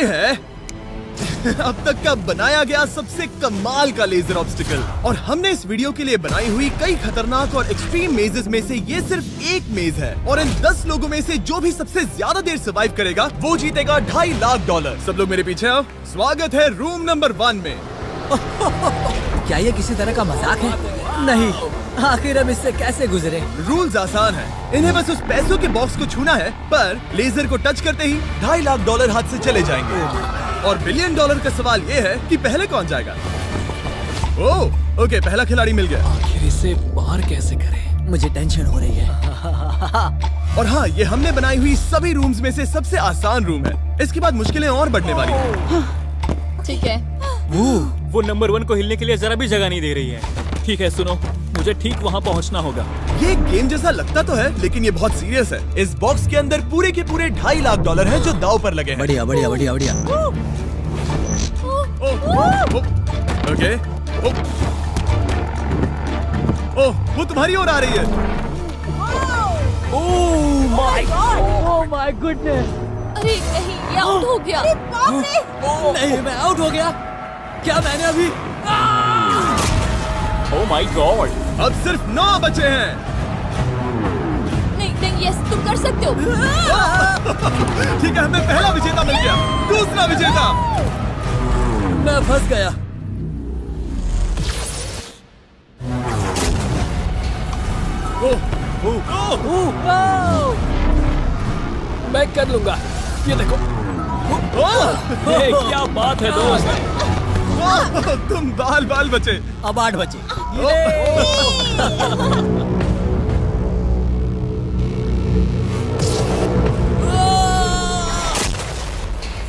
है अब तक का बनाया गया सबसे कमाल का लेजर ऑब्स्टिकल। और हमने इस वीडियो के लिए बनाई हुई कई खतरनाक और एक्सट्रीम मेजेस में से ये सिर्फ एक मेज है। और इन 10 लोगों में से जो भी सबसे ज्यादा देर सर्वाइव करेगा वो जीतेगा $2.5 लाख। सब लोग मेरे पीछे आओ। स्वागत है रूम नंबर 1 में। क्या ये किसी तरह का मजाक है? नहीं, आखिर हम इससे कैसे गुजरे? रूल्स आसान है, इन्हें बस उस पैसों के बॉक्स को छूना है, पर लेजर को टच करते ही $2.5 लाख हाथ से चले जाएंगे। और $1 बिलियन का सवाल ये है कि पहले कौन जाएगा। ओह, ओके, पहला खिलाड़ी मिल गया। आखिर इसे पार कैसे करें? मुझे टेंशन हो रही है। और हाँ, ये हमने बनाई हुई सभी रूम्स में से सबसे आसान रूम है। इसके बाद मुश्किलें और बढ़ने वाली हैं। ठीक है। वो नंबर 1 को हिलने के लिए जरा भी जगह नहीं दे रही है। ठीक है, सुनो, मुझे ठीक वहाँ पहुँचना होगा। ये गेम जैसा लगता तो है, लेकिन ये बहुत सीरियस है। इस बॉक्स के अंदर पूरे के पूरे $2.5 लाख हैं जो दांव पर लगे हैं। बढ़िया बढ़िया बढ़िया बढ़िया। ओके। ओह, वो तुम्हारी ओर आ रही है। Oh my goodness! अरे नहीं, ये आउट हो गया। नहीं, मैं आउट हो गया। क्या मैंने अभी? Oh my God! अब सिर्फ 9 बचे हैं। नहीं नहीं, यस, तुम कर सकते हो। ठीक है, हमें पहला विजेता मिल गया। दूसरा विजेता। मैं फंस गया। मैं कर लूंगा। ये देखो। ये क्या बात है दोस्त! तुम बाल बचे। अब 8 बचे।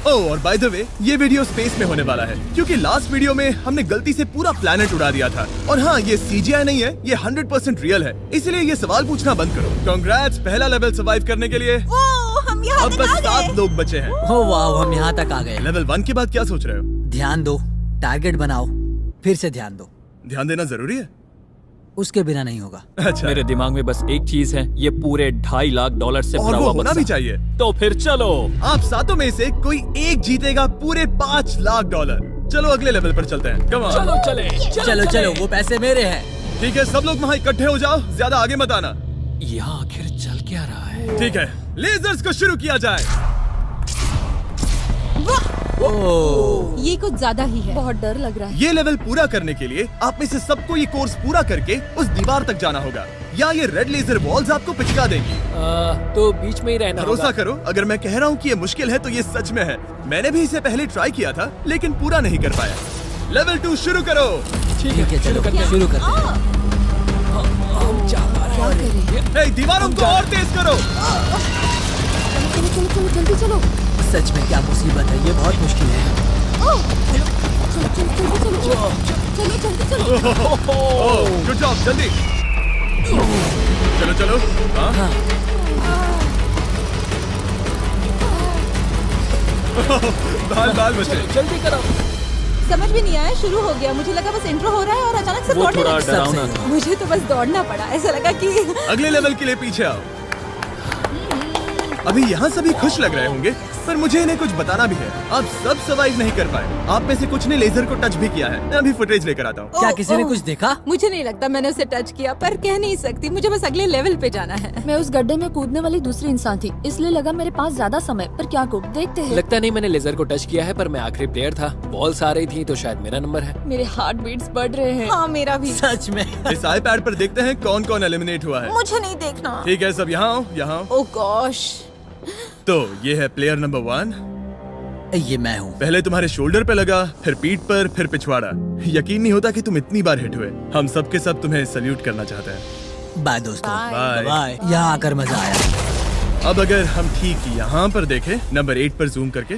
ओह, और बाय द वे, ये वीडियो स्पेस में होने वाला है, क्योंकि लास्ट वीडियो में हमने गलती से पूरा प्लेनेट उड़ा दिया था। और हाँ, ये CGI नहीं है, ये 100% रियल है। इसलिए ये सवाल पूछना बंद करो। कांग्रेट्स, पहला लेवल सर्वाइव करने के लिए। हम यहाँ अब बस 7 लोग बचे हैं। ओह वाह, हम यहाँ तक आ गए। लेवल 1 के बाद क्या सोच रहे हो? ध्यान दो, टारगेट बनाओ, फिर से ध्यान दो। ध्यान देना जरूरी है। उसके बिना नहीं होगा। अच्छा, मेरे दिमाग में बस एक चीज है, ये पूरे $2.5 लाख से और भरा वो हुआ होना बक्सा। भी चाहिए। तो फिर चलो। आप 7 में से कोई एक जीतेगा पूरे $5 लाख। चलो अगले लेवल पर चलते हैं। Come on. चलो चले। चलो चलो, वो पैसे मेरे हैं। ठीक है, सब लोग वहाँ इकट्ठे हो जाओ, ज्यादा आगे मत आना। यहाँ आखिर चल क्या रहा है? ठीक है, लेजर्स को शुरू किया जाए। ओह, ये कुछ ज्यादा ही है। बहुत डर लग रहा है। ये लेवल पूरा करने के लिए आप में से सबको ये कोर्स पूरा करके उस दीवार तक जाना होगा, या ये रेड लेजर वॉल्स आपको पिचका देंगी। तो बीच में ही रहना भरोसा करो, अगर मैं कह रहा हूँ कि ये मुश्किल है तो ये सच में है। मैंने भी इसे पहले ट्राई किया था, लेकिन पूरा नहीं कर पाया। लेवल 2 शुरू करो। ठीक है, चलो शुरू करते हैं। ए, दीवारों को और तेज करो। चलो जल्दी चलो। सच में क्या मुसीबत है, ये बहुत मुश्किल है। चलो जल्दी चलो। ओह, गुड जॉब, जल्दी। चलो। हाँ। बाल बचे। जल्दी करो। समझ भी नहीं आया, शुरू हो गया। मुझे लगा बस इंट्रो हो रहा है और अचानक से वो दौड़ने थोड़ा लगा। डरावना था। मुझे तो बस दौड़ना पड़ा। ऐसा लगा कि अगले लेवल के लिए पीछे आओ। अभी यहाँ सभी खुश लग रहे होंगे, पर मुझे इन्हें कुछ बताना भी है। आप सब सर्वाइव नहीं कर पाए। आप में से कुछ ने लेजर को टच भी किया है। मैं अभी फुटेज लेकर आता हूँ। क्या किसी ने कुछ देखा? मुझे नहीं लगता मैंने उसे टच किया, पर कह नहीं सकती। मुझे बस अगले लेवल पे जाना है। मैं उस गड्ढे में कूदने वाली दूसरी इंसान थी, इसलिए लगा मेरे पास ज्यादा समय। पर क्या कूद, देखते हैं। लगता नहीं मैंने लेजर को टच किया है, पर मैं आखिरी प्लेयर था। बॉल्स आ रही थी तो शायद मेरा नंबर है। मेरे हार्ट बीट्स बढ़ रहे हैं। हाँ, मेरा भी। सच में। इस iPad पर देखते हैं कौन कौन एलिमिनेट हुआ है। मुझे नहीं देखना। ठीक है, सब यहाँ आओ, यहाँ आओ। ओह गॉश। तो ये है प्लेयर नंबर 1। ये मैं हूँ। पहले तुम्हारे शोल्डर पे लगा, फिर पीठ पर, फिर पिछवाड़ा। यकीन नहीं होता कि तुम इतनी बार हिट हुए। हम सब के सब तुम्हें सल्यूट करना चाहते हैं। बाय दोस्तों। बाय। बाय। यहाँ आकर मजा आया। अब अगर हम ठीक यहाँ पर देखें, नंबर 8 पर जूम करके,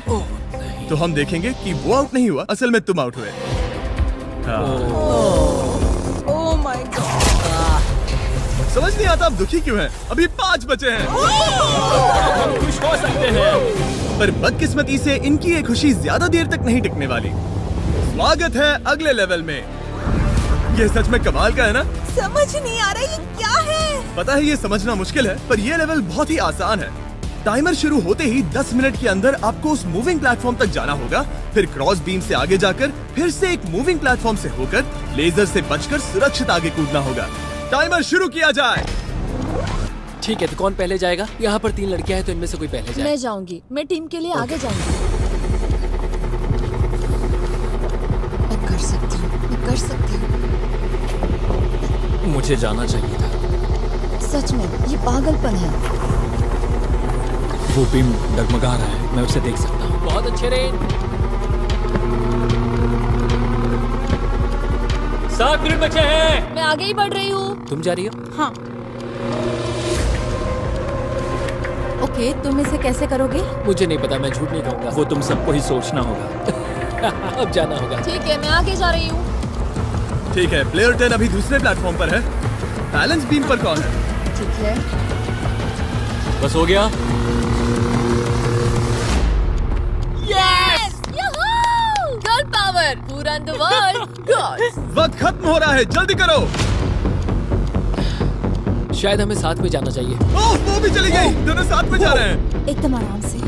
तो हम देखेंगे कि वो आउट नहीं हुआ, असल में तुम आउट हुए। हाँ। Oh my God. समझ नहीं आता आप दुखी क्यों हैं? अभी 5 बचे हैं। हम खुश हो सकते हैं। पर बदकिस्मती से इनकी ये खुशी ज्यादा देर तक नहीं टिकने वाली। स्वागत है अगले लेवल में। ये सच में कमाल का है ना? समझ नहीं आ रहा ये क्या है। पता है ये समझना मुश्किल है, पर ये लेवल बहुत ही आसान है। टाइमर शुरू होते ही 10 मिनट के अंदर आपको उस मूविंग प्लेटफॉर्म तक जाना होगा, फिर क्रॉस बीम से आगे जाकर फिर से एक मूविंग प्लेटफॉर्म से होकर लेजर से बचकर सुरक्षित आगे कूदना होगा। टाइमर शुरू किया जाए। ठीक है, तो कौन पहले जाएगा? यहाँ पर 3 लड़कियां हैं, तो इनमें से कोई पहले जाए। मैं जाऊंगी, मैं टीम के लिए आगे जाऊंगी। मैं कर सकती हूँ, मैं कर सकती हूँ। मुझे जाना चाहिए था। सच में ये पागलपन है। वो बीम डगमगा रहा है, मैं उसे देख सकता हूँ। बहुत अच्छे रेन। 7 मिनट बचे हैं। मैं आगे ही बढ़ रही हूँ। तुम जा रही हो? हाँ। ओके, तुम इसे कैसे करोगे? मुझे नहीं पता, मैं झूठ नहीं कहूँगा। वो तुम सबको ही सोचना होगा। अब जाना होगा। ठीक है, मैं आगे जा रही हूँ। ठीक है, प्लेयर 10 अभी दूसरे प्लेटफॉर्म पर है। बैलेंस बीम पर कौन है? ठीक है। बस हो गया। Yes! Girl power! Who run the world? Girls! वक्त खत्म हो रहा है, जल्दी करो। शायद हमें साथ में जाना चाहिए। ओह, वो भी चली गई। दोनों साथ में जा रहे हैं। एकदम आराम से।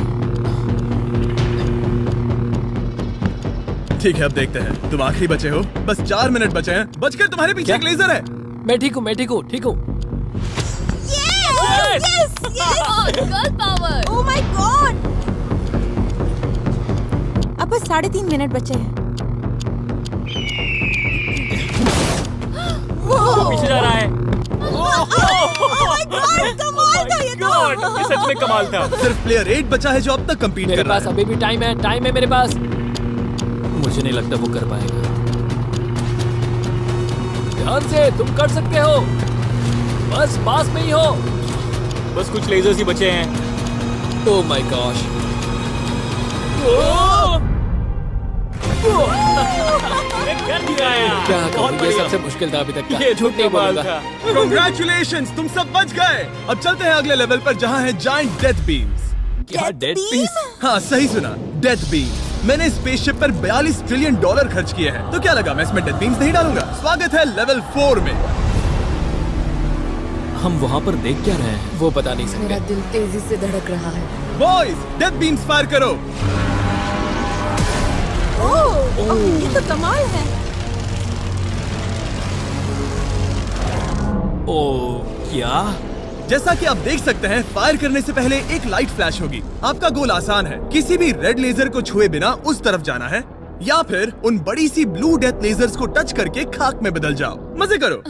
ठीक है, अब देखते हैं। तुम आखिरी बचे हो, बस 4 मिनट बचे हैं। बचकर तुम्हारे पीछे एक लेजर है। मैं ठीक हूँ, मैं ठीक हूँ, ठीक हूँ। Girl power! Oh my God! अब बस 3.5 मिनट बचे हैं। वो पीछे जा रहा है। कमाल था ये तो। ये सच में कमाल था। सिर्फ प्लेयर 8 बचा है जो अब तक कंपीट मेरे कर रहा पास है। अभी भी टाइम है मेरे पास। मुझे नहीं लगता वो कर पाएगा। ध्यान से, तुम कर सकते हो। बस पास में ही हो। बस कुछ लेजर्स ही बचे हैं। Oh my gosh. कर दिखाया। क्या बहुत कहूँ, ये बढ़िया। सबसे मुश्किल था अभी तक का। ये झूठ नहीं कमाल बोलूंगा। था। Congratulations, तुम सब बच गए। अब चलते हैं अगले लेवल पर जहाँ है जायंट डेथ बीम्स। क्या डेड पीस? हाँ, सही सुना, डेथ बीम। मैंने स्पेसशिप पर $42 ट्रिलियन खर्च किए हैं, तो क्या लगा मैं इसमें डेथ बीम्स नहीं डालूंगा? स्वागत है लेवल 4 में। हम वहाँ पर देख क्या रहे हैं? वो बता नहीं मेरा सकते। दिल तेजी से धड़क रहा है। बॉयज, डेथ बीम्स फायर करो। ओह, ये तो कमाल है। ओ क्या? जैसा कि आप देख सकते हैं, फायर करने से पहले एक लाइट फ्लैश होगी। आपका गोल आसान है, किसी भी रेड लेजर को छुए बिना उस तरफ जाना है, या फिर उन बड़ी सी ब्लू डेथ लेजर्स को टच करके खाक में बदल जाओ। मजे करो।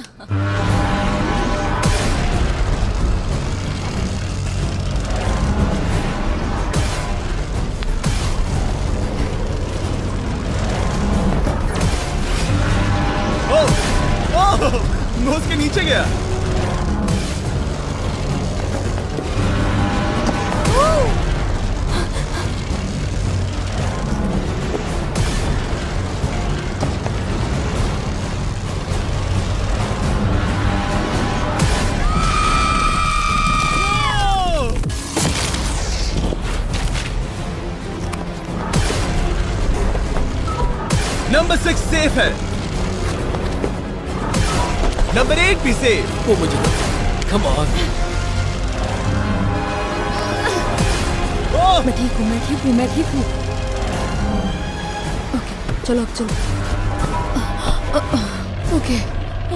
ओह, नोज के नीचे गया। नंबर 6 सेफ है। नंबर 8 भी सेफ। वो मुझे कम ऑन। मैं ठीक हूँ, मैं ठीक हूँ, मैं ठीक हूँ। ओके, चलो अब चलो। ओके।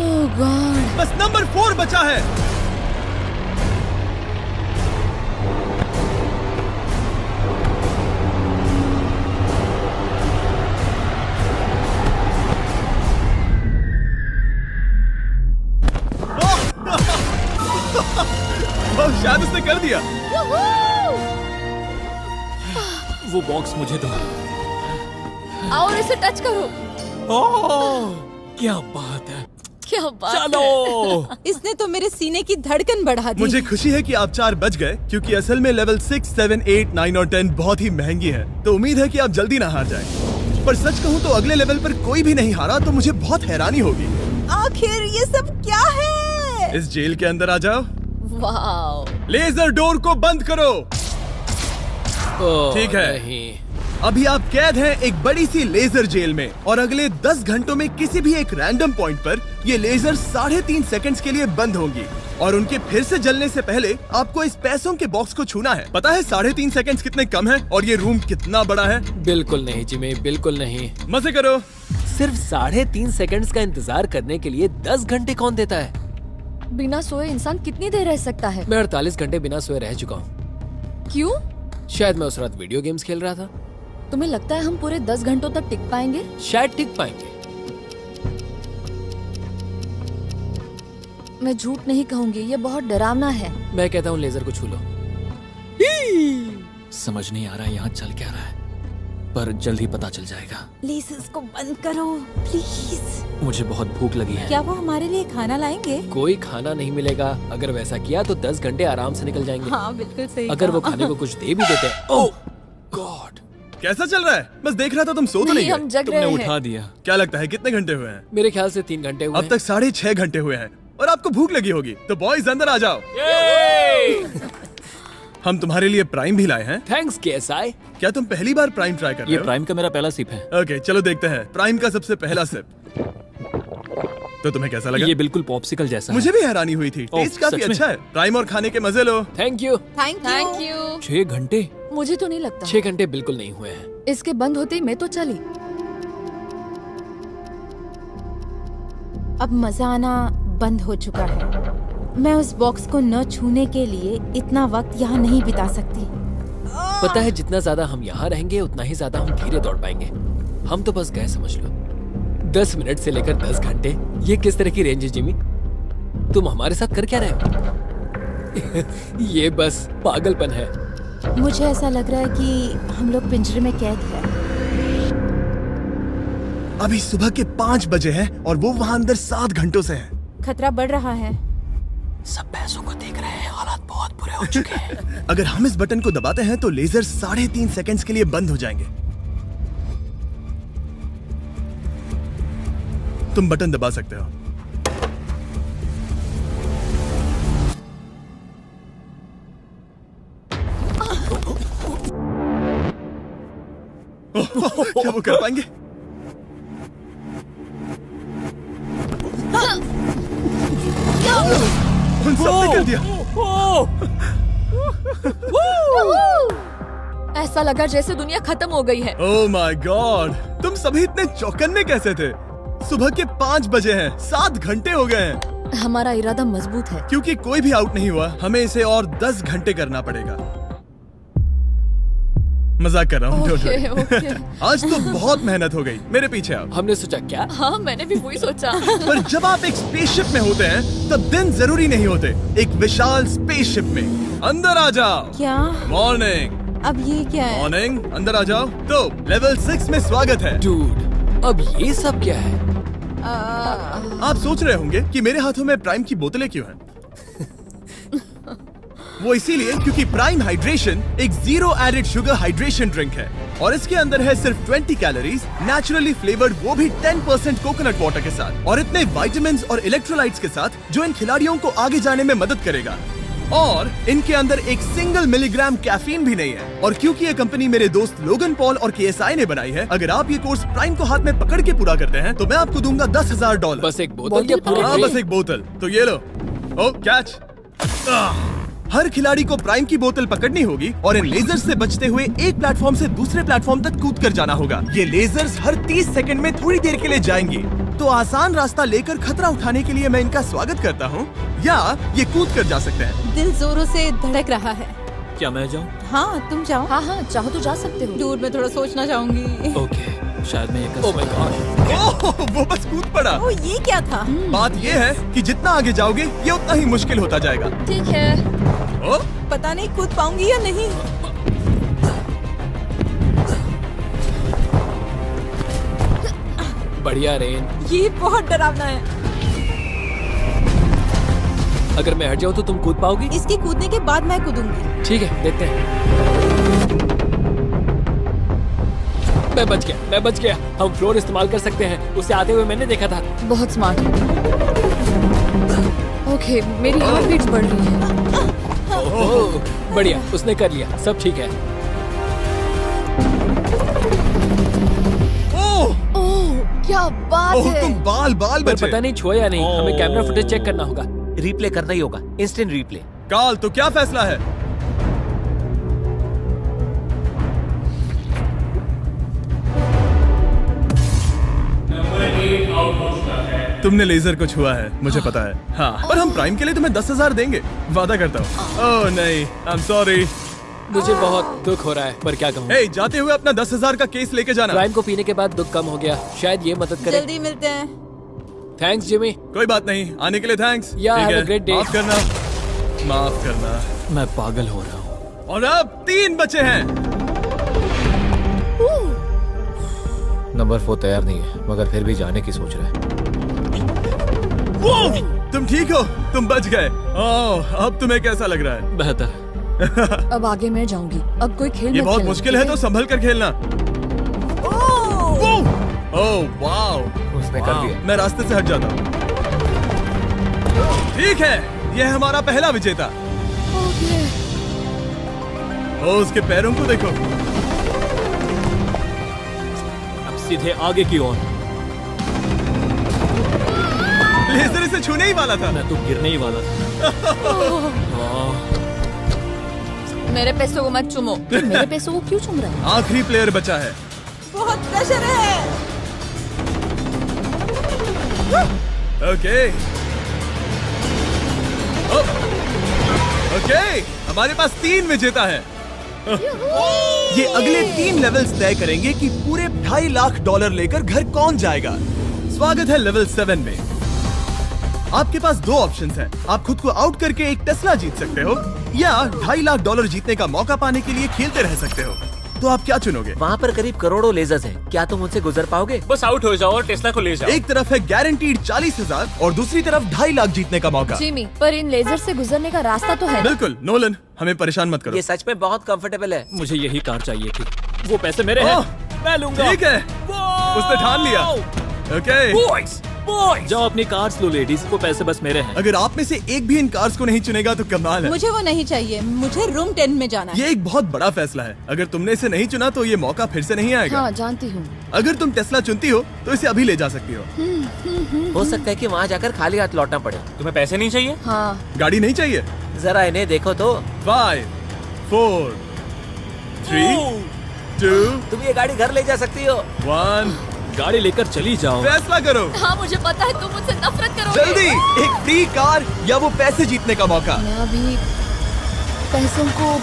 ओह गॉड। बस नंबर 4 बचा है। शायद उसने कर दिया। वो बॉक्स मुझे दो। और इसे टच करो। ओह, क्या बात है। क्या बात चलो। इसने तो मेरे सीने की धड़कन बढ़ा दी। मुझे खुशी है कि आप 4 बच गए, क्योंकि असल में लेवल 6, 7, 8, 9 और 10 बहुत ही महंगी है। तो उम्मीद है कि आप जल्दी ना हार जाएं। पर सच कहूँ तो अगले लेवल पर कोई भी नहीं हारा तो मुझे बहुत हैरानी होगी। आखिर ये सब क्या है? इस जेल के अंदर आ जाओ। वाओ। लेजर डोर को बंद करो। ओह, ठीक है। नहीं। अभी आप कैद हैं एक बड़ी सी लेजर जेल में और अगले 10 घंटों में किसी भी एक रैंडम पॉइंट पर ये लेजर 3.5 सेकंड्स के लिए बंद होंगी और उनके फिर से जलने से पहले आपको इस पैसों के बॉक्स को छूना है। पता है 3.5 सेकंड्स कितने कम है और ये रूम कितना बड़ा है? बिल्कुल नहीं जिमी, बिल्कुल नहीं। मजे करो। सिर्फ 3.5 सेकंड्स का इंतजार करने के लिए 10 घंटे कौन देता है? बिना सोए इंसान कितनी देर रह सकता है? मैं 48 घंटे बिना सोए रह चुका हूँ। क्यों? शायद मैं उस रात वीडियो गेम्स खेल रहा था। तुम्हें लगता है हम पूरे 10 घंटों तक टिक पाएंगे? शायद टिक पाएंगे। मैं झूठ नहीं कहूंगी, ये बहुत डरावना है। मैं कहता हूँ लेजर को छू लो। समझ नहीं आ रहा यहाँ चल क्या रहा है, पर जल्द ही पता चल जाएगा। प्लीज इसको बंद करो प्लीज। मुझे बहुत भूख लगी है। क्या वो हमारे लिए खाना लाएंगे? कोई खाना नहीं मिलेगा। अगर वैसा किया तो 10 घंटे आराम से निकल जाएंगे। हाँ बिल्कुल सही। अगर वो कहा। खाने को कुछ दे भी देते हैं। ओह गॉड, कैसा चल रहा है? बस देख रहा था, तुम सो तो नहीं नहीं, हम गए? जग तुमने रहे उठा हैं। दिया। क्या लगता है कितने घंटे हुए हैं? मेरे ख्याल से 3 घंटे हुए अब हैं। तक 6.5 घंटे हुए हैं और आपको भूख लगी होगी, तो बॉयज अंदर आ जाओ। हम तुम्हारे लिए प्राइम भी लाए हैं। Thanks KSI. क्या तुम पहली बार प्राइम ट्राई कर रहे ये हो? प्राइम का मेरा पहला सिप है। ओके, चलो देखते हैं प्राइम का सबसे पहला सिप। तो तुम्हें कैसा लगा? ये बिल्कुल पॉप्सिकल जैसा मुझे भी हैरानी हुई थी। ओह, टेस्ट काफी सच में? अच्छा है। प्राइम और खाने के मजे लो। Thank you. Thank you. है। 6 घंटे? मुझे तो नहीं लगता। 6 घंटे बिल्कुल नहीं हुए हैं। इसके बंद होते ही मैं तो चली। अब मजा आना बंद हो चुका है। मैं उस बॉक्स को न छूने के लिए इतना वक्त यहाँ नहीं बिता सकती। पता है जितना ज्यादा हम यहाँ रहेंगे उतना ही ज्यादा हम धीरे दौड़ पाएंगे। हम तो बस गए समझ लो। 10 मिनट से लेकर 10 घंटे, ये किस तरह की रेंज है जिमी? तुम हमारे साथ कर क्या रहे हो? ये बस पागलपन है। मुझे ऐसा लग रहा है कि हम लोग पिंजरे में कैद हैं। अभी सुबह के 5 बजे हैं और वो वहाँ अंदर 7 घंटों से हैं। खतरा बढ़ रहा है। सब पैसों को देख रहे हैं, हालात बहुत बुरे हो चुके हैं। अगर हम इस बटन को दबाते हैं तो लेजर 3.5 सेकंड्स के लिए बंद हो जाएंगे। तुम बटन दबा सकते हो। क्या वो कर पाएंगे? उन सबने कर दिया। ऐसा लगा जैसे दुनिया खत्म हो गई है। ओह माय गॉड, तुम सभी इतने चौकन्ने कैसे थे? सुबह के 5 बजे हैं, 7 घंटे हो गए हैं। हमारा इरादा मजबूत है। क्योंकि कोई भी आउट नहीं हुआ, हमें इसे और 10 घंटे करना पड़ेगा। मजाक कर रहा हूँ। don't worry। ओके। आज तो बहुत मेहनत हो गई। मेरे पीछे आओ। हमने सोचा क्या? हाँ, मैंने भी वही सोचा। पर जब आप एक स्पेसशिप में होते हैं तब दिन जरूरी नहीं होते। एक विशाल स्पेसशिप में अंदर आ जाओ। क्या? मॉर्निंग अब ये क्या है? मॉर्निंग, अंदर आ जाओ। तो लेवल 6 में स्वागत है। डूड, अब ये सब क्या है? आप सोच रहे होंगे कि मेरे हाथों में प्राइम की बोतलें क्यों हैं? वो इसीलिए क्योंकि प्राइम हाइड्रेशन एक 0 एडेड शुगर हाइड्रेशन ड्रिंक है और इसके अंदर है सिर्फ 20 कैलोरीज, नेचुरली फ्लेवर्ड, वो भी 10% कोकोनट वाटर के साथ, और इतने विटामिन्स और इलेक्ट्रोलाइट्स के साथ जो इन खिलाड़ियों को आगे जाने में मदद करेगा। और इनके अंदर एक सिंगल मिलीग्राम कैफीन भी नहीं है। और क्योंकि ये कंपनी मेरे दोस्त लोगन पॉल और केएसआई ने बनाई है, अगर आप ये कोर्स प्राइम को हाथ में पकड़ के पूरा करते हैं तो मैं आपको दूंगा $10,000। बस एक बोतल या पूरे हाँ, ट्रे? बस एक बोतल। तो ये लो। ओ कैच। हर खिलाड़ी को प्राइम की बोतल पकड़नी होगी और इन लेजर्स से बचते हुए एक प्लेटफॉर्म से दूसरे प्लेटफॉर्म तक कूद कर जाना होगा। ये लेजर्स हर 30 सेकंड में थोड़ी देर के लिए जाएंगी। तो आसान रास्ता लेकर खतरा उठाने के लिए मैं इनका स्वागत करता हूँ, या ये कूद कर जा सकते हैं। दिल जोरों से धड़क रहा है। क्या मैं जाऊँ? हाँ तुम जाओ। हाँ हाँ, चाहो तो जा सकते हो। दूर में थोड़ा सोचना चाहूंगी। ओके, शायद मैं ये कर ओह माय सकता हूँ। गॉड, ओह, वो बस कूद पड़ा। ओ ये क्या था? बात ये है कि जितना आगे जाओगे ये उतना ही मुश्किल होता जाएगा। ठीक है। ओ, पता नहीं कूद पाऊंगी या नहीं। बढ़िया रेन। ये बहुत डरावना है। अगर मैं हट जाऊँ तो तुम कूद पाओगी? इसके कूदने के बाद मैं कूदूंगी। ठीक है, देखते हैं। मैं बच गया। हम फ्लोर इस्तेमाल कर सकते हैं, उसे आते हुए मैंने देखा था। बहुत स्मार्ट। ओके, मेरी हार्ट बीट्स बढ़ रही है। ओह, बढ़िया, उसने कर लिया, सब ठीक है। क्या बात ओह है। तुम बाल बाल पर बचे। पता नहीं छुआ या नहीं, हमें ओह। कैमरा फुटेज चेक करना होगा। रिप्ले करना ही होगा, इंस्टेंट रिप्ले। काल तो क्या फैसला है? तुमने लेजर को छुआ है, मुझे पता है। हाँ, पर हम प्राइम के लिए तुम्हें 10,000 देंगे, वादा करता हूँ। ओह नहीं, आई एम सॉरी। मुझे बहुत दुख हो रहा है, पर क्या कहूँ। हे, जाते हुए अपना 10,000 का केस लेके जाना। प्राइम को पीने के बाद दुख कम हो गया, शायद ये मदद करे। जल्दी मिलते हैं। Thanks Jimmy. कोई बात नहीं, आने के लिए थैंक्स। Yeah, ठीक have a है, great day. माफ करना, माफ करना। मैं पागल हो रहा हूँ। और अब 3 बचे हैं। नंबर 4 तैयार नहीं है, मगर फिर भी जाने की सोच रहा है। तुम ठीक हो? तुम बच गए। ओह, अब तुम्हें कैसा लग रहा है? बेहतर। अब आगे मैं जाऊंगी। अब कोई खेल ये मत बहुत खेलना, मुश्किल है, ठीक तो संभल कर खेलना। ओह वाओ, उसने कर दिया। मैं रास्ते से हट जाता हूँ। ठीक है, यह हमारा पहला विजेता। ओके। ओ, उसके पैरों को देखो। अब सीधे आगे की ओर। लेजर इसे छूने ही वाला था। मैं तो गिरने ही वाला था। मेरे पैसों को मत चुमो। मेरे पैसों को क्यों चुम रहा है? आखिरी प्लेयर बचा है। बहुत प्रेशर है। ओके ओके, हमारे पास 3 विजेता है। ये अगले 3 लेवल्स तय करेंगे कि पूरे $2.5 लाख लेकर घर कौन जाएगा। स्वागत है लेवल 7 में। आपके पास 2 ऑप्शंस हैं। आप खुद को आउट करके एक टेस्ला जीत सकते हो, या $2.5 लाख जीतने का मौका पाने के लिए खेलते रह सकते हो। तो आप क्या चुनोगे? वहाँ पर करीब करोड़ों लेजर्स हैं, क्या तुम उनसे गुजर पाओगे? बस आउट हो जाओ और टेस्ला को ले जाओ। एक तरफ है गारंटीड 40,000 और दूसरी तरफ $2.5 लाख जीतने का मौका। जिमी, पर इन लेजर से गुजरने का रास्ता तो है ना? बिल्कुल नोलन, हमें परेशान मत करो। ये सच में बहुत कंफर्टेबल है। मुझे यही कार चाहिए थी। वो पैसे मेरे हैं, ओह, मैं लूंगा। ठीक है, उसने ठान लिया। ओके, बॉयज बॉयज, जाओ अपनी कार्स लो लेडीज, वो पैसे बस मेरे हैं। अगर आप में से एक भी इन कार्स को नहीं चुनेगा तो कमाल है। मुझे वो नहीं चाहिए, मुझे रूम 10 में जाना है। ये एक बहुत बड़ा फैसला है। अगर तुमने इसे नहीं चुना तो ये मौका फिर से नहीं आएगा। हाँ, जानती हूँ। अगर तुम टेस्ला चुनती हो तो इसे अभी ले जा सकती हो। हो सकता है कि वहाँ जाकर खाली हाथ लौटना पड़े। तुम्हें पैसे नहीं चाहिए? हाँ, गाड़ी नहीं चाहिए? जरा इन्हें देखो तो। 5 4 3 2 तुम ये गाड़ी घर ले जा सकती हो। 1, गाड़ी लेकर चली जाओ। फैसला करो हाँ, मुझे पता है तुम मुझसे नफरत करोगे। जल्दी। एक फ्री कार या वो पैसे जीतने का मौका। मैं अभी पैसों को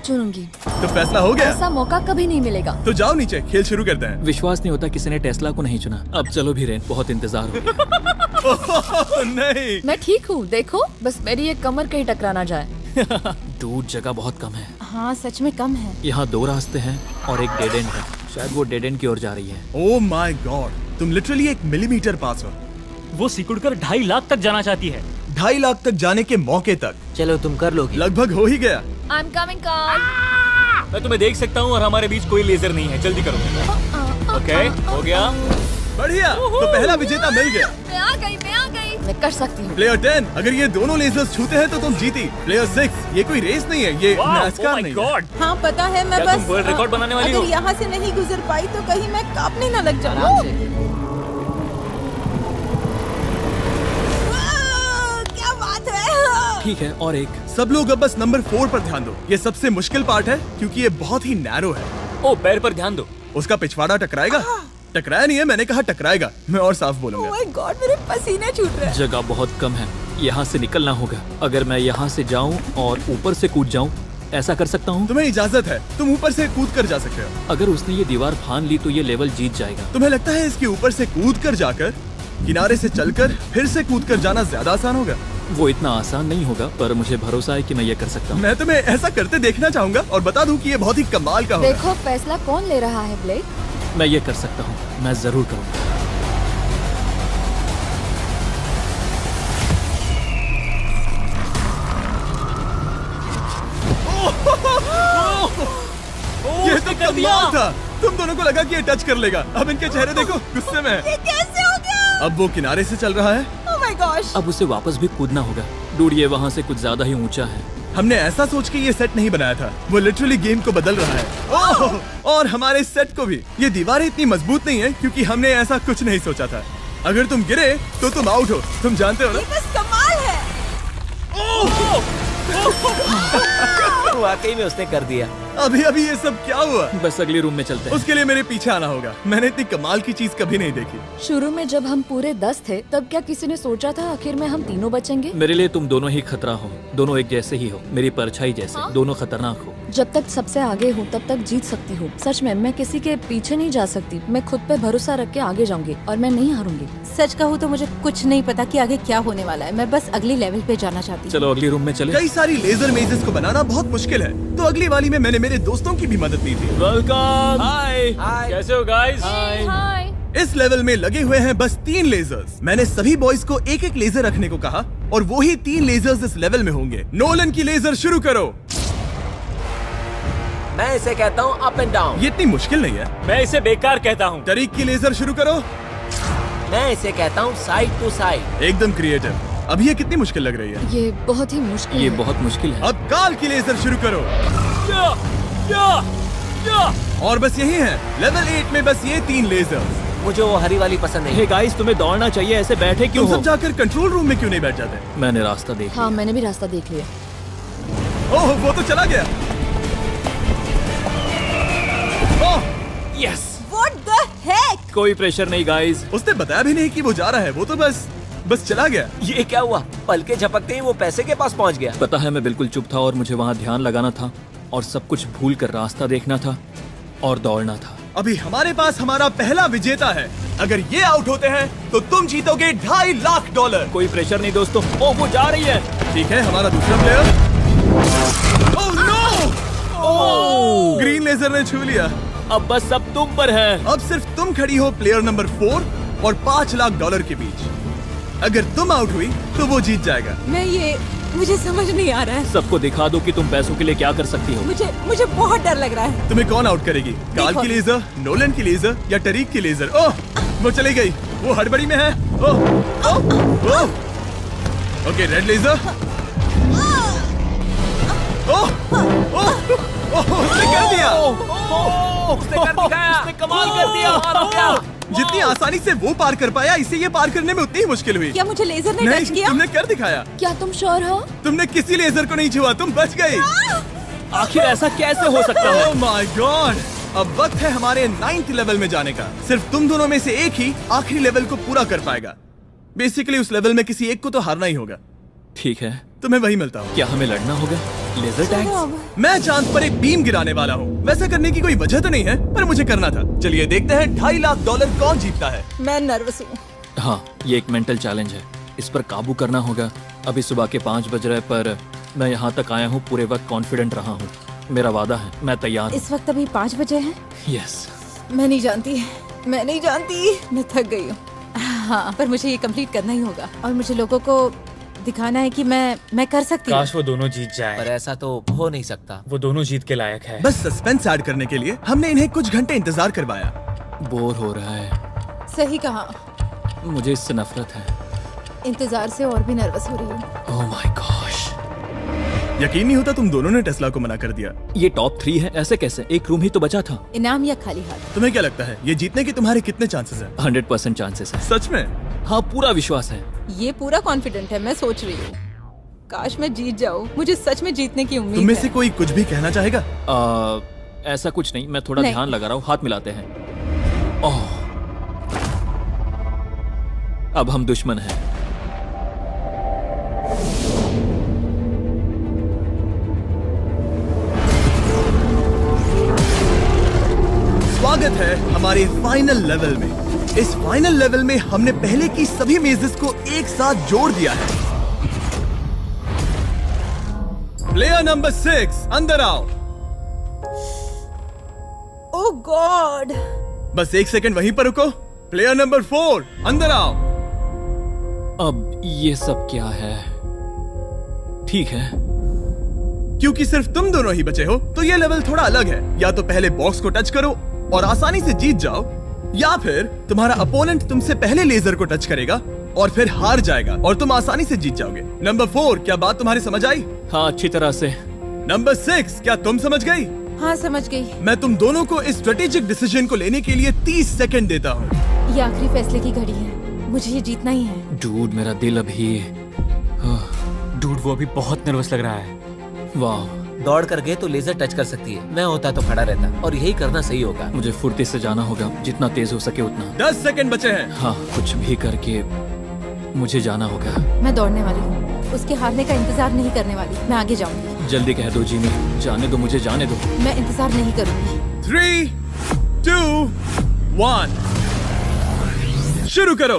चुनूंगी। तो फैसला हो गया, ऐसा मौका कभी नहीं मिलेगा। तो जाओ नीचे, खेल शुरू करते हैं। विश्वास नहीं होता किसी ने टेस्ला को नहीं चुना। अब चलो भी रेन, बहुत इंतजार हो गया। ओह, नहीं, मैं ठीक हूँ, देखो बस मेरी ये कमर कहीं टकरा ना जाए। दूर जगह बहुत कम है। हाँ सच में कम है। यहाँ 2 रास्ते हैं और एक डेड एंड है। शायद वो डेड एंड की ओर जा रही है। ओह माय गॉड, तुम लिटरली 1 मिलीमीटर पास हो। वो सिकुड़कर 2.5 लाख तक जाना चाहती है। 2.5 लाख तक जाने के मौके तक चलो तुम कर लोगी। लगभग हो ही गया। I am coming car. मैं तुम्हें देख सकता हूँ और हमारे बीच कोई लेजर नहीं है। जल्दी करो। ओके, हो गया। बढ़िया, तो पहला विजेता मिल गया। मैं आ गई, मैं आ गई। मैं कर सकती हूँ। प्लेयर 10, अगर ये दोनों लेजर्स छूते हैं तो तुम जीती। प्लेयर 6, ये कोई रेस नहीं है, ये Wow, oh नैस्कार my नहीं है। God! हाँ पता है, मैं क्या बस तुम वर्ल्ड रिकॉर्ड बनाने वाली अगर हो? यहाँ से नहीं गुजर पाई तो कहीं मैं कांपने न लग जाऊँ। क्या बात है। ठीक है, और एक। सब लोग अब बस नंबर 4 पर ध्यान दो। ये सबसे मुश्किल पार्ट है क्योंकि ये बहुत ही नैरो है। ओ, पैर पर ध्यान दो। उसका पिछवाड़ा टकराएगा। टकराया नहीं है, मैंने कहा टकराएगा। मैं और साफ ओह बोलूंगा। माय गॉड, मेरे पसीने छूट रहे हैं। जगह बहुत कम है, यहाँ से निकलना होगा। अगर मैं यहाँ से जाऊँ और ऊपर से कूद जाऊँ, ऐसा कर सकता हूँ? तुम्हें इजाजत है, तुम ऊपर से कूद कर जा सकते हो। अगर उसने ये दीवार फान ली तो ये लेवल जीत जाएगा। तुम्हें लगता है इसके ऊपर से कूद कर जाकर किनारे से चलकर फिर से कूद कर जाना ज्यादा आसान होगा? वो इतना आसान नहीं होगा, पर मुझे भरोसा है कि मैं ये कर सकता हूँ। मैं तुम्हें ऐसा करते देखना चाहूंगा और बता दूं कि ये बहुत ही कमाल का होगा। देखो फैसला कौन ले रहा है ब्लेक। मैं ये कर सकता हूँ, मैं जरूर करूँगा। ये तो कमाल था। तुम दोनों को लगा कि ये टच कर लेगा। अब इनके चेहरे देखो, गुस्से में है। ये कैसे हो गया? अब वो किनारे से चल रहा है। Oh my gosh. अब उसे वापस भी कूदना होगा। डूड, ये वहाँ से कुछ ज्यादा ही ऊंचा है। हमने ऐसा सोच के ये सेट नहीं बनाया था, वो लिटरली गेम को बदल रहा है। ओह! और हमारे सेट को भी। ये दीवारें इतनी मजबूत नहीं है क्योंकि हमने ऐसा कुछ नहीं सोचा था। अगर तुम गिरे तो तुम आउट हो, तुम जानते हो ना? बस कमाल है। वाकई में उसने कर दिया। अभी अभी ये सब क्या हुआ? बस अगले रूम में चलते हैं। उसके लिए मेरे पीछे आना होगा। मैंने इतनी कमाल की चीज कभी नहीं देखी। शुरू में जब हम पूरे 10 थे तब क्या किसी ने सोचा था आखिर में हम तीनों बचेंगे? मेरे लिए तुम दोनों ही खतरा हो, दोनों एक जैसे ही हो, मेरी परछाई जैसे, दोनों खतरनाक हो। जब तक सबसे आगे हूँ तब तक जीत सकती हूँ। सच में मैं किसी के पीछे नहीं जा सकती। मैं खुद पे भरोसा रख के आगे जाऊंगी और मैं नहीं हारूंगी। सच कहूँ तो मुझे कुछ नहीं पता कि आगे क्या होने वाला है। मैं बस अगले लेवल पे जाना चाहती हूँ। चलो अगले रूम में चले। कई सारी लेजर मेजेस को बनाना बहुत मुश्किल है, तो अगली वाली में मैंने मेरे दोस्तों की भी मदद ली थी। वेलकम। हाय। कैसे हो गाइस? हाय। इस लेवल में लगे हुए हैं बस 3 लेजर्स। मैंने सभी बॉयज को एक एक लेजर रखने को कहा और वो ही 3 लेजर्स इस लेवल में होंगे। नोलन की लेजर शुरू करो। मैं इसे कहता हूँ अप एंड डाउन। ये इतनी मुश्किल नहीं है। मैं इसे बेकार कहता हूँ। तरीक की लेजर शुरू करो। मैं इसे कहता हूँ साइड टू साइड। एकदम क्रिएटिव। अब ये कितनी मुश्किल लग रही है। ये बहुत ही मुश्किल ये है। बहुत मुश्किल है। अब काल की लेजर शुरू करो। और बस यही है लेवल 8 में, बस ये 3 लेजर्स। मुझे वो हरी वाली पसंद नहीं। हे गाइस, तुम्हें दौड़ना चाहिए, ऐसे बैठे क्यों तुम हो? सब जाकर कंट्रोल रूम में क्यों नहीं बैठ जाते? मैंने रास्ता देख हाँ लिया। मैंने भी रास्ता देख लिया। ओह, वो तो चला गया। ओह, यस। What the heck? कोई प्रेशर नहीं गाइस। उसने बताया भी नहीं कि वो जा रहा है, वो तो बस चला गया। ये क्या हुआ? पलके झपकते ही वो पैसे के पास पहुंच गया। पता है मैं बिल्कुल चुप था और मुझे वहाँ ध्यान लगाना था और सब कुछ भूल कर रास्ता देखना था और दौड़ना था। अभी हमारे पास हमारा पहला विजेता है। अगर ये आउट होते हैं तो तुम जीतोगे $2.5 लाख। कोई प्रेशर नहीं दोस्तों। ओ वो जा रही है। ठीक है, हमारा दूसरा player. Oh no! Green laser ने छू लिया। अब बस सब तुम पर है। अब सिर्फ तुम खड़ी हो प्लेयर नंबर 4 और $5 लाख के बीच। अगर तुम आउट हुई तो वो जीत जाएगा। मुझे समझ नहीं आ रहा है। सबको दिखा दो कि तुम पैसों के लिए क्या कर सकती हो। मुझे बहुत डर लग रहा है। तुम्हें कौन आउट करेगी? काल की लेजर, नोलन की लेजर या टरीक की लेजर? ओह, वो चली गई। वो हड़बड़ी में है। Oh, oh, oh. Okay, red laser. Oh, oh, oh, उसने कर दिया। उसने कर दिखाया। उसने कमाल कर दिया। जितनी आसानी से वो पार कर पाया, इसे ये पार करने में उतनी ही मुश्किल हुई। क्या मुझे लेजर ने टच नहीं, किया? तुमने कर दिखाया। क्या तुम श्योर हो? तुमने किसी लेजर को नहीं छुआ, तुम बच गई। आखिर ऐसा कैसे हो सकता है? Oh my God! अब वक्त है हमारे 9th लेवल में जाने का। सिर्फ तुम दोनों में से एक ही आखिरी लेवल को पूरा कर पाएगा। बेसिकली उस लेवल में किसी एक को तो हारना ही होगा। ठीक है, तुम्हें वही मिलता हूँ। क्या हमें लड़ना होगा? Laser tag? मैं चांद पर एक बीम गिराने वाला हूँ। वैसा करने की कोई वजह तो नहीं है, पर मुझे करना था। चलिए देखते हैं $2.5 लाख कौन जीतता है। मैं नर्वस हूँ। हाँ, ये एक मेंटल चैलेंज है। इस पर काबू करना होगा। अभी सुबह के 5 बज रहे पर मैं यहाँ तक आया हूँ, पूरे वक्त कॉन्फिडेंट रहा हूँ। मेरा वादा है, मैं तैयार हूँ। इस वक्त अभी 5 बजे हैं। यस। मैं नहीं जानती, मैं थक गई हूँ। हाँ, पर मुझे ये कंप्लीट करना ही होगा और मुझे लोगों को दिखाना है कि मैं कर सकती हूँ। काश वो दोनों जीत पर जाए। ऐसा तो हो नहीं सकता। वो दोनों जीत के लायक है। बस सस्पेंस ऐड करने के लिए हमने इन्हें कुछ घंटे इंतजार करवाया। बोर हो रहा है। सही कहा। मुझे इससे नफरत है। इंतजार से और भी नर्वस हो रही हूँ। Oh my gosh. यकीन नहीं होता तुम दोनों ने टेस्ला को मना कर दिया। ये टॉप 3 है, ऐसे कैसे? एक रूम ही तो बचा था। इनाम या खाली हाथ? तुम्हें क्या लगता है ये जीतने के तुम्हारे कितने चांसेस हैं? 100% चांसेस है। सच में? हाँ, पूरा विश्वास है। ये पूरा कॉन्फिडेंट है। मैं सोच रही हूँ काश मैं जीत जाऊँ। मुझे सच में जीतने की उम्मीद तुम में है। से कोई कुछ भी कहना चाहेगा? ऐसा कुछ नहीं, मैं थोड़ा नहीं। ध्यान लगा रहा हूँ। हाथ मिलाते हैं। ओह, अब हम दुश्मन हैं। स्वागत है हमारे फाइनल लेवल में। इस फाइनल लेवल में हमने पहले की सभी मेजेस को एक साथ जोड़ दिया है। प्लेयर नंबर 6 अंदर आओ। ओह गॉड। बस 1 सेकंड वहीं पर रुको। प्लेयर नंबर 4 अंदर आओ। अब ये सब क्या है? ठीक है, क्योंकि सिर्फ तुम दोनों ही बचे हो तो ये लेवल थोड़ा अलग है। या तो पहले बॉक्स को टच करो और आसानी से जीत जाओ, या फिर तुम्हारा अपोनेंट तुमसे पहले लेजर को टच करेगा और फिर हार जाएगा और तुम आसानी से जीत जाओगे। नंबर 4, क्या बात तुम्हारी समझ आई? हाँ, अच्छी तरह से। नंबर 6, क्या तुम समझ गई? हाँ, समझ गई। मैं तुम दोनों को इस स्ट्रेटेजिक डिसीजन को लेने के लिए 30 सेकंड देता हूँ। ये आखिरी फैसले की घड़ी है, मुझे ये जीतना ही है। डूड, मेरा दिल अभी। डूड वो अभी बहुत नर्वस लग रहा है। वाह, दौड़ कर गए तो लेजर टच कर सकती है। मैं होता तो खड़ा रहता और यही करना सही होगा। मुझे फुर्ती से जाना होगा, जितना तेज हो सके उतना। 10 सेकंड बचे हैं। हाँ, कुछ भी करके मुझे जाना होगा। मैं दौड़ने वाली हूँ, उसके हारने का इंतजार नहीं करने वाली। मैं आगे जाऊंगी। जल्दी कह दो जिमी, जाने दो, मुझे जाने दो। मैं इंतजार नहीं करूंगी। 3, 2, 1, शुरू करो।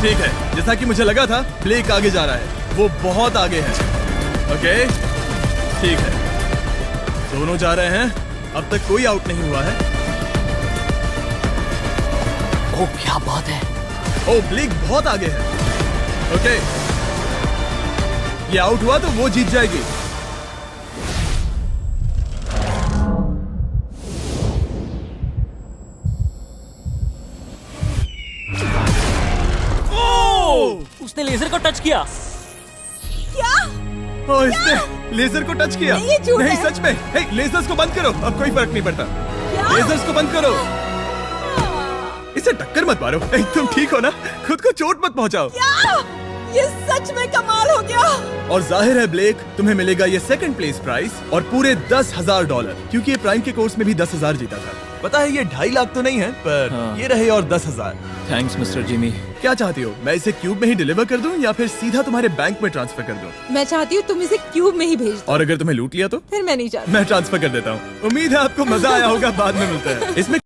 ठीक है, जैसा कि मुझे लगा था, ब्लेक आगे जा रहा है। वो बहुत आगे है। ओके, ठीक है, दोनों जा रहे हैं। अब तक कोई आउट नहीं हुआ है। ओ क्या बात है। ओ, ब्लेक बहुत आगे है। ओके, ये आउट हुआ तो वो जीत जाएगी। उसने लेजर को टच किया। ओ, इसने लेजर को टच किया। नहीं, ये झूठ नहीं, है। सच में। हे, लेजर्स को बंद करो, अब कोई फर्क नहीं पड़ता। लेजर्स को बंद करो। इसे टक्कर मत मारो। हे, तुम ठीक हो ना? खुद को चोट मत पहुंचाओ। ये सच में कमाल हो गया। और जाहिर है ब्लेक, तुम्हें मिलेगा ये सेकंड प्लेस प्राइस और पूरे $10,000, क्योंकि ये प्राइम के कोर्स में भी 10,000 जीता था। पता है ये 2.5 लाख तो नहीं है, पर हाँ। ये रहे और 10,000। Thanks mister Jimmy. क्या चाहती हो, मैं इसे क्यूब में ही डिलीवर कर दूं या फिर सीधा तुम्हारे बैंक में ट्रांसफर कर दूं? मैं चाहती हूँ तुम इसे क्यूब में ही भेज दो। और अगर तुम्हें लूट लिया तो? फिर मैं नहीं चाहती। मैं ट्रांसफर कर देता हूँ। उम्मीद है आपको मजा आया होगा। बाद में मिलते हैं। इसमें